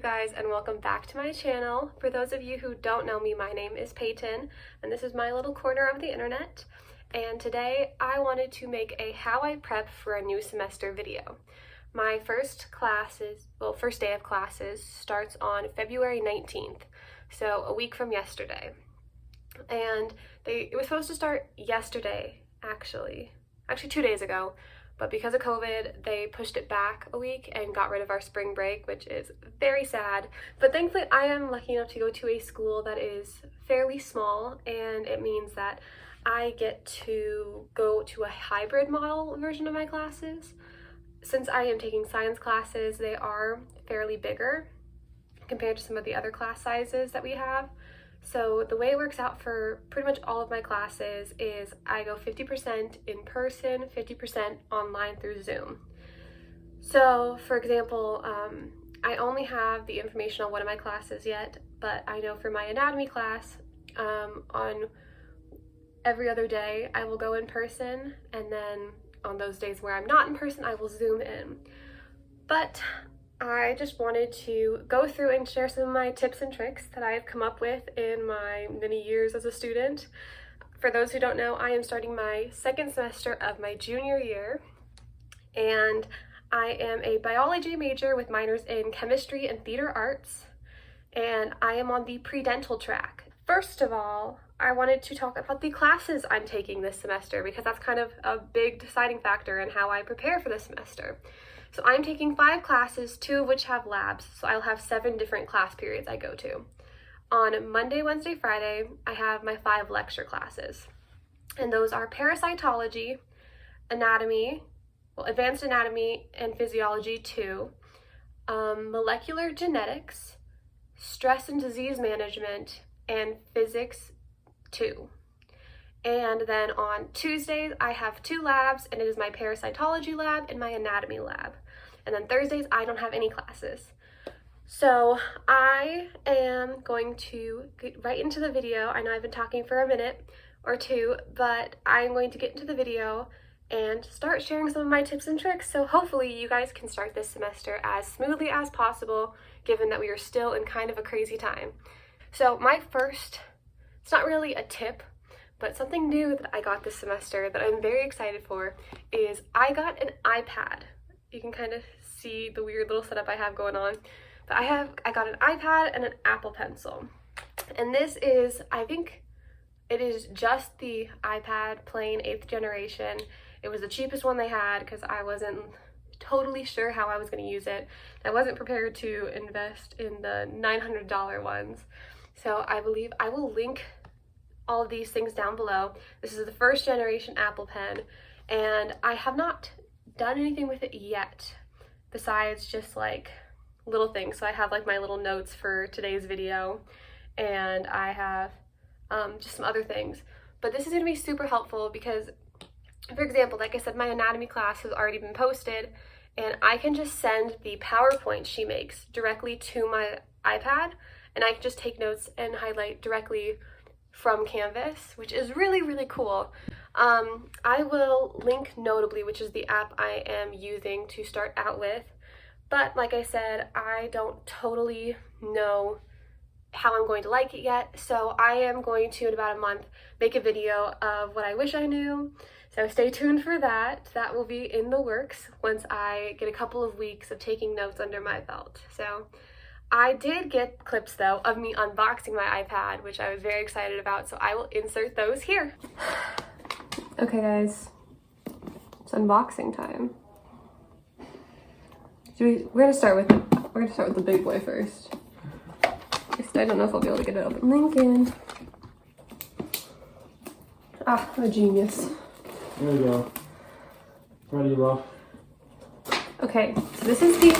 guys, and welcome back to my channel. For those of you who don't know me, my name is Peyton, and this is my little corner of the internet. And today I wanted to make a how I prep for a new semester video. My first day of classes starts on February 19th, so a week from yesterday. And it was supposed to start yesterday, actually 2 days ago. But because of COVID, they pushed it back a week and got rid of our spring break, which is very sad. But thankfully, I am lucky enough to go to a school that is fairly small, and it means that I get to go to a hybrid model version of my classes. Since I am taking science classes, they are fairly bigger compared to some of the other class sizes that we have. So the way it works out for pretty much all of my classes is I go 50% in person, 50% online through Zoom. So for example, I only have the information on one of my classes yet, but I know for my anatomy class, on every other day I will go in person, and then on those days where I'm not in person, I will Zoom in. But I just wanted to go through and share some of my tips and tricks that I have come up with in my many years as a student. For those who don't know, I am starting my second semester of my junior year, and I am a biology major with minors in chemistry and theater arts, and I am on the pre-dental track. First of all, I wanted to talk about the classes I'm taking this semester because that's kind of a big deciding factor in how I prepare for this semester. So I'm taking 5 classes, 2 of which have labs, so I'll have 7 different class periods I go to. On Monday, Wednesday, Friday, I have my 5 lecture classes, and those are parasitology, anatomy, advanced anatomy and physiology 2, molecular genetics, stress and disease management, and physics 2. And then on Tuesdays, I have 2 labs, and it is my parasitology lab and my anatomy lab. And then Thursdays, I don't have any classes. So I am going to get right into the video. I know I've been talking for a minute or two, but I'm going to get into the video and start sharing some of my tips and tricks. So hopefully you guys can start this semester as smoothly as possible, given that we are still in kind of a crazy time. So it's not really a tip, but something new that I got this semester that I'm very excited for is I got an iPad. You can kind of see the weird little setup I have going on. But I got an iPad and an Apple Pencil. And this is, I think it is just the iPad plain 8th generation. It was the cheapest one they had because I wasn't totally sure how I was going to use it. I wasn't prepared to invest in the $900 ones. So I believe I will link all of these things down below. This is the 1st generation Apple Pen, and I have not done anything with it yet besides just like little things. So I have like my little notes for today's video, and I have just some other things. But this is going to be super helpful because, for example, like I said, my anatomy class has already been posted, and I can just send the PowerPoint she makes directly to my iPad, and I can just take notes and highlight directly from Canvas, which is really, really cool. I will link Notably, which is the app I am using to start out with. But like I said, I don't totally know how I'm going to like it yet. So I am going to, in about a month, make a video of what I wish I knew. So stay tuned for that. That will be in the works once I get a couple of weeks of taking notes under my belt. So I did get clips though of me unboxing my iPad, which I was very excited about, so I will insert those here. Okay guys, it's unboxing time. We're gonna start with the big boy first. I don't know if I'll be able to get it open. Lincoln. Ah, I'm a genius. There we go. Ready, love. Okay, so this is the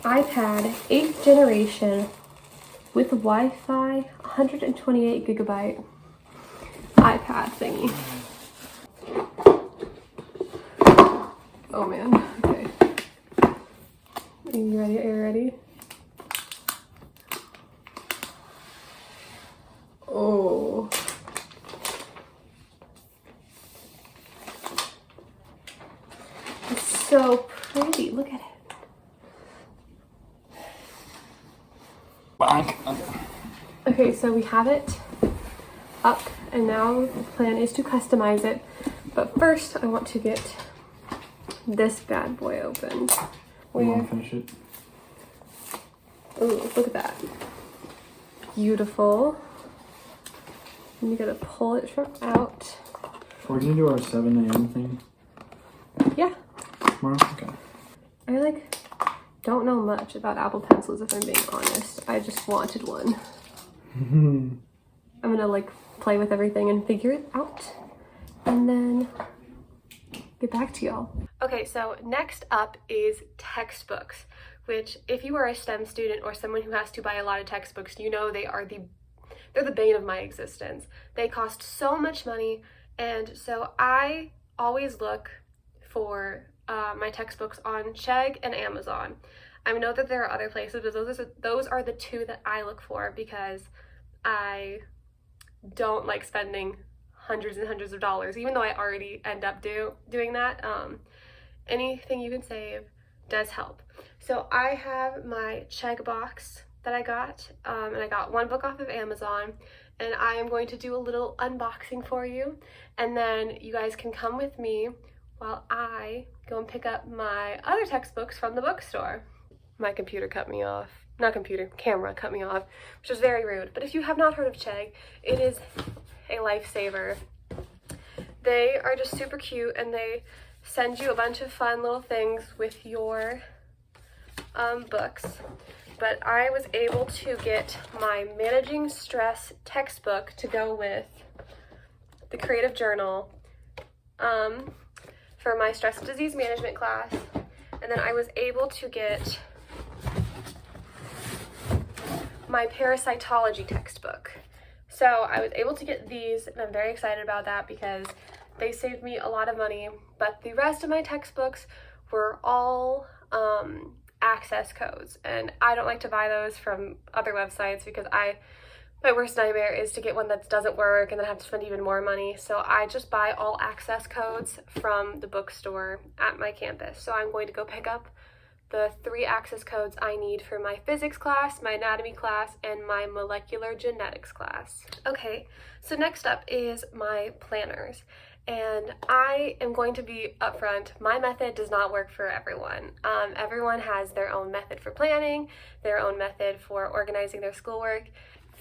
iPad 8th generation with Wi-Fi, 128 gigabyte iPad thingy. Oh man, okay. Are you ready? Are you ready? Oh. It's so pretty, look at it. Okay, so we have it up, and now the plan is to customize it. But first, I want to get this bad boy open. You want to finish it? Ooh, look at that. Beautiful. And you gotta pull it out. We're gonna do our 7 a.m. thing Yeah. tomorrow? Okay. I don't know much about Apple Pencils, if I'm being honest. I just wanted one. I'm gonna play with everything and figure it out, and then get back to y'all. Okay, so next up is textbooks, which if you are a STEM student or someone who has to buy a lot of textbooks, you know they're the bane of my existence. They cost so much money, and so I always look for my textbooks on Chegg and Amazon. I know that there are other places, but those are the two that I look for because I don't like spending hundreds and hundreds of dollars, even though I already end up doing that. Anything you can save does help. So I have my Chegg box that I got, and I got one book off of Amazon, and I am going to do a little unboxing for you, and then you guys can come with me while I go and pick up my other textbooks from the bookstore. My computer cut me off. Camera cut me off, which is very rude. But if you have not heard of Chegg, it is a lifesaver. They are just super cute, and they send you a bunch of fun little things with your books. But I was able to get my Managing Stress textbook to go with the Creative Journal for my stress and disease management class. And then I was able to get my parasitology textbook. So I was able to get these, and I'm very excited about that because they saved me a lot of money. But the rest of my textbooks were all access codes, and I don't like to buy those from other websites because my worst nightmare is to get one that doesn't work and then have to spend even more money. So I just buy all access codes from the bookstore at my campus. So I'm going to go pick up the 3 access codes I need for my physics class, my anatomy class, and my molecular genetics class. Okay, so next up is my planners. And I am going to be upfront, my method does not work for everyone. Everyone has their own method for planning, their own method for organizing their schoolwork.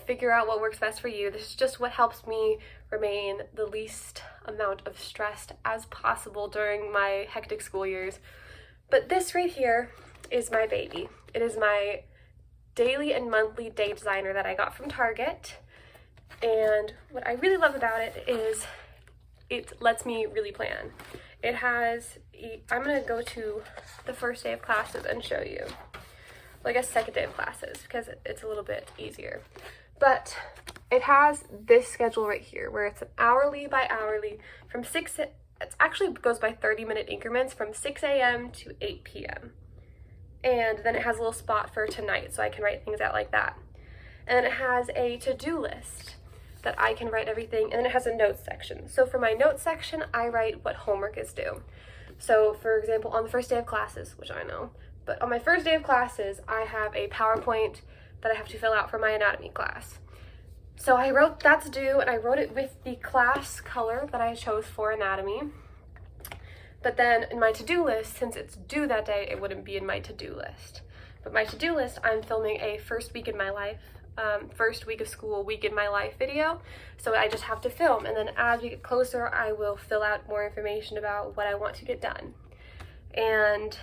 Figure out what works best for you. This is just what helps me remain the least amount of stressed as possible during my hectic school years. But this right here is my baby. It is my daily and monthly day designer that I got from Target. And what I really love about it is it lets me really plan. It has, I'm gonna go to the first day of classes and show you. Well, I guess second day of classes because it's a little bit easier. But it has this schedule right here where it's an hourly by hourly from it actually goes by 30-minute increments from 6 a.m. to 8 p.m. And then it has a little spot for tonight so I can write things out like that. And then it has a to-do list that I can write everything, and then it has a notes section. So for my notes section, I write what homework is due. So for example, on the first day of classes, which I know, but on my first day of classes, I have a PowerPoint that I have to fill out for my anatomy class. So I wrote that's due, and I wrote it with the class color that I chose for anatomy. But then in my to-do list, since it's due that day, it wouldn't be in my to-do list. But my to-do list, I'm filming a first week in my life, first week of school, week in my life video. So I just have to film, and then as we get closer, I will fill out more information about what I want to get done. And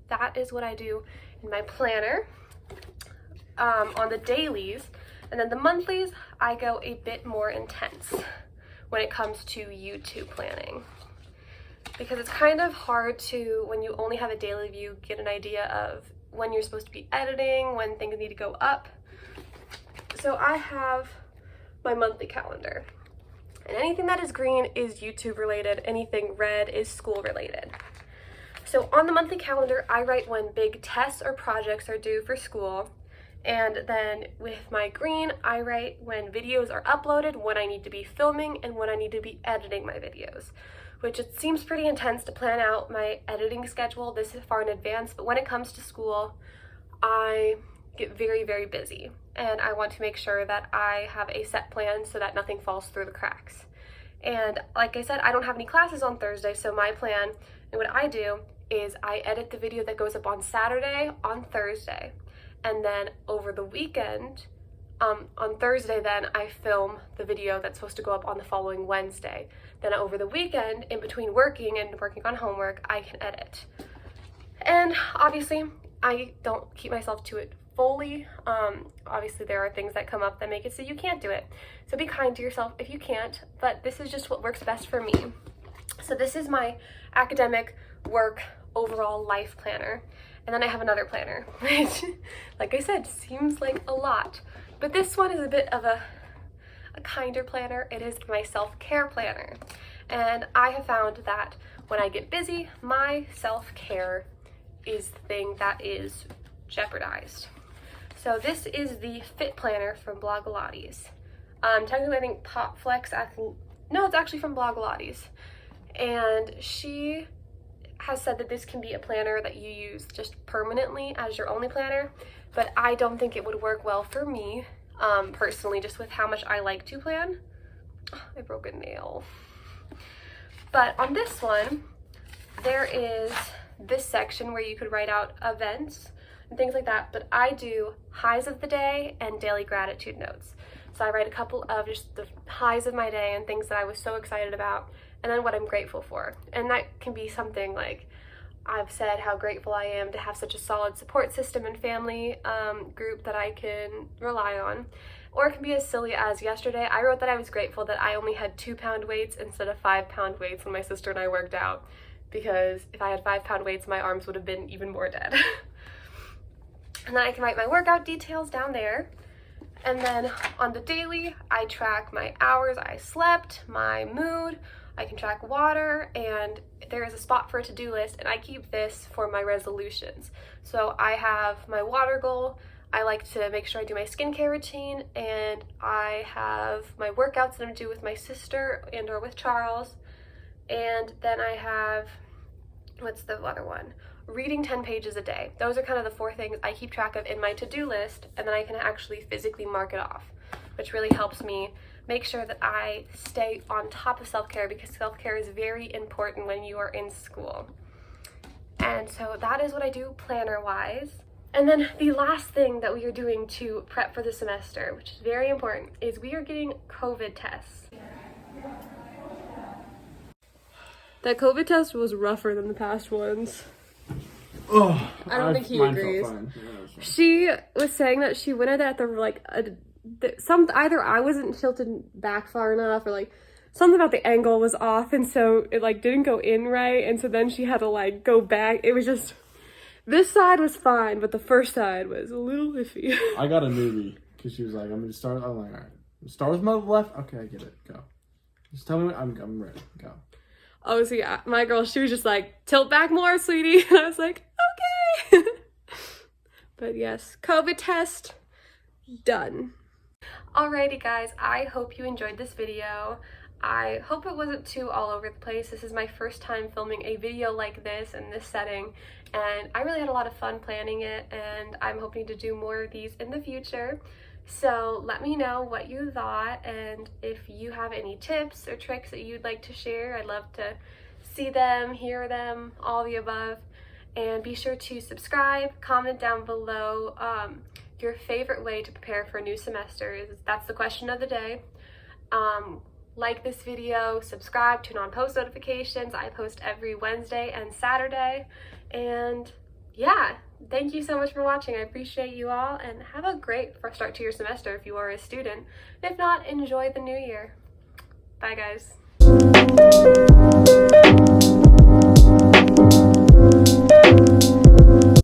that is what I do in my planner on the dailies. And then the monthlies, I go a bit more intense when it comes to YouTube planning. Because it's kind of hard to, when you only have a daily view, get an idea of when you're supposed to be editing, when things need to go up. So I have my monthly calendar. And anything that is green is YouTube related, anything red is school related. So on the monthly calendar, I write when big tests or projects are due for school. And then with my green, I write when videos are uploaded, when I need to be filming, and when I need to be editing my videos. Which it seems pretty intense to plan out my editing schedule this far in advance, but when it comes to school, I get very, very busy. and I want to make sure that I have a set plan so that nothing falls through the cracks. And like I said, I don't have any classes on Thursday, so my plan and what I do is I edit the video that goes up on Saturday on Thursday, and then over the weekend, on Thursday, then I film the video that's supposed to go up on the following Wednesday. Then over the weekend, in between working and working on homework, I can edit. And obviously, I don't keep myself to it fully. Obviously, there are things that come up that make it so you can't do it. So be kind to yourself if you can't, but this is just what works best for me. So this is my academic work overall life planner. And then I have another planner, which, like I said, seems like a lot. But this one is a bit of a kinder planner. It is my self-care planner. And I have found that when I get busy, my self-care is the thing that is jeopardized. So this is the Fit Planner from Blogilates. Technically, I think no, it's actually from Blogilates. And she has said that this can be a planner that you use just permanently as your only planner, but I don't think it would work well for me, personally, just with how much I like to plan. Oh, I broke a nail. But on this one, there is this section where you could write out events and things like that, but I do highs of the day and daily gratitude notes. So I write a couple of just the highs of my day and things that I was so excited about, and then what I'm grateful for. And that can be something like, I've said how grateful I am to have such a solid support system and family group that I can rely on. Or it can be as silly as yesterday, I wrote that I was grateful that I only had 2-pound weights instead of 5-pound weights when my sister and I worked out, because if I had 5-pound weights, my arms would have been even more dead. And then I can write my workout details down there. And then on the daily, I track my hours I slept, my mood, I can track water, and there is a spot for a to-do list, and I keep this for my resolutions. So I have my water goal, I like to make sure I do my skincare routine, and I have my workouts that I'm doing with my sister and or with Charles, and then I have, what's the other one? Reading 10 pages a day. Those are kind of the 4 things I keep track of in my to-do list, and then I can actually physically mark it off, which really helps me make sure that I stay on top of self-care, because self-care is very important when you are in school. And so that is what I do planner-wise. And then the last thing that we are doing to prep for the semester, which is very important, is we are getting COVID tests. That COVID test was rougher than the past ones. Oh, I don't think he agrees. She was saying that she went at the either I wasn't tilted back far enough, or like something about the angle was off, and so it like didn't go in right, and so then she had to like go back. It was just, this side was fine, but the first side was a little iffy. I got a newbie because she was like, I'm gonna start. I'm like, all right, start with my left. Okay, I get it. Go. Just tell me when I'm ready. Go. Oh, see, my girl, she was just like, tilt back more, sweetie. And I was like, okay. But yes, COVID test done. Alrighty guys, I hope you enjoyed this video. I hope it wasn't too all over the place. This is my first time filming a video like this in this setting, and I really had a lot of fun planning it, and I'm hoping to do more of these in the future. So let me know what you thought, and if you have any tips or tricks that you'd like to share, I'd love to see them, hear them, all the above. And be sure to subscribe, comment down below your favorite way to prepare for a new semester. That's the question of the day. Like this video, subscribe, turn on post notifications. I post every Wednesday and Saturday. And yeah, thank you so much for watching. I appreciate you all, and have a great start to your semester if you are a student. If not, enjoy the new year. Bye guys.